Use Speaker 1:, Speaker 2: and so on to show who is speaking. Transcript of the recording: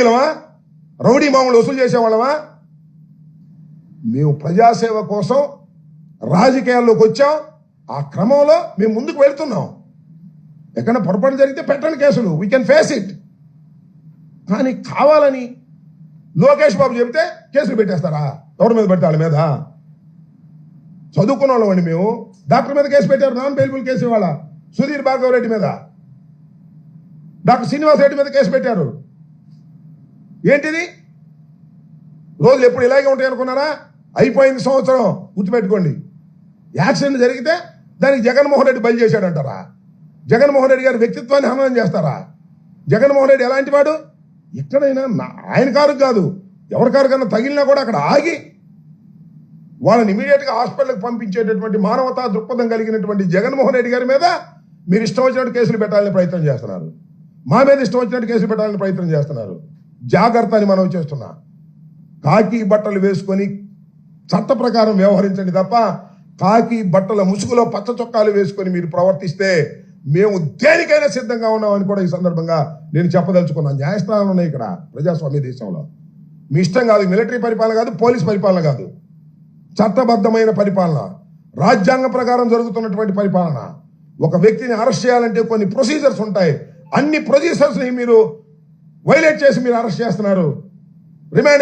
Speaker 1: Rowdy మామూలు వసూలు చేసేవాళ్ళమా? మేము ప్రజాసేవ కోసం రాజకీయాల్లోకి వచ్చాం. ఆ క్రమంలో మేము ముందుకు వెళ్తున్నాం. ఎక్కడైనా పొరపాటు జరిగితే పెట్టండి కేసులు, వీ కెన్ ఫేస్ ఇట్. కానీ కావాలని లోకేష్ బాబు చెబితే కేసులు పెట్టేస్తారా? ఎవరి మీద పెడతా? వాళ్ళ మీద. చదువుకున్న వాళ్ళండి మేము. డాక్టర్ మీద కేసు పెట్టారు, నాన్ బెయిలబుల్ కేసు. ఇవాళ సుధీర్ భార్గవ్ రెడ్డి మీద, డాక్టర్ శ్రీనివాస్ రెడ్డి మీద కేసు పెట్టారు. ఏంటిది? రోజులు ఎప్పుడు ఇలాగే ఉంటాయి అనుకున్నారా? అయిపోయింది సంవత్సరం. గుర్తుపెట్టుకోండి. యాక్సిడెంట్ జరిగితే దానికి జగన్మోహన్ రెడ్డి బలి చేశాడంటారా? జగన్మోహన్ రెడ్డి గారి వ్యక్తిత్వాన్ని హననం చేస్తారా? జగన్మోహన్ రెడ్డి ఎలాంటి వాడు? ఎక్కడైనా ఆయన కారు కాదు, ఎవరి కారు కన్నా తగిలినా కూడా అక్కడ ఆగి వాళ్ళని ఇమీడియట్ గా హాస్పిటల్కి పంపించేటటువంటి మానవతా దృక్పథం కలిగినటువంటి జగన్మోహన్ రెడ్డి గారి మీద మీరు ఇష్టం వచ్చినట్టు కేసులు పెట్టాలని ప్రయత్నం చేస్తున్నారు. మా మీద ఇష్టం వచ్చినట్టు కేసులు పెట్టాలని ప్రయత్నం చేస్తున్నారు. జాగ్రత్త అని మనం చేస్తున్నా. కాకి బట్టలు వేసుకొని చట్ట ప్రకారం వ్యవహరించండి తప్ప కాకి బట్టల ముసుగులో పచ్చ చొక్కాలు వేసుకొని మీరు ప్రవర్తిస్తే మేము దేనికైనా సిద్ధంగా ఉన్నామని కూడా ఈ సందర్భంగా నేను చెప్పదలుచుకున్నాను. న్యాయస్థానాలు ఉన్నాయి ఇక్కడ ప్రజాస్వామ్య దేశంలో. మీ ఇష్టం కాదు, మిలిటరీ పరిపాలన కాదు, పోలీస్ పరిపాలన కాదు, చట్టబద్ధమైన పరిపాలన, రాజ్యాంగ ప్రకారం జరుగుతున్నటువంటి పరిపాలన. ఒక వ్యక్తిని అరెస్ట్ చేయాలంటే కొన్ని ప్రొసీజర్స్ ఉంటాయి. అన్ని ప్రొసీజర్స్ ని మీరు వైలేట్ చేసి మీరు అరెస్ట్ చేస్తున్నారు. రిమాండ్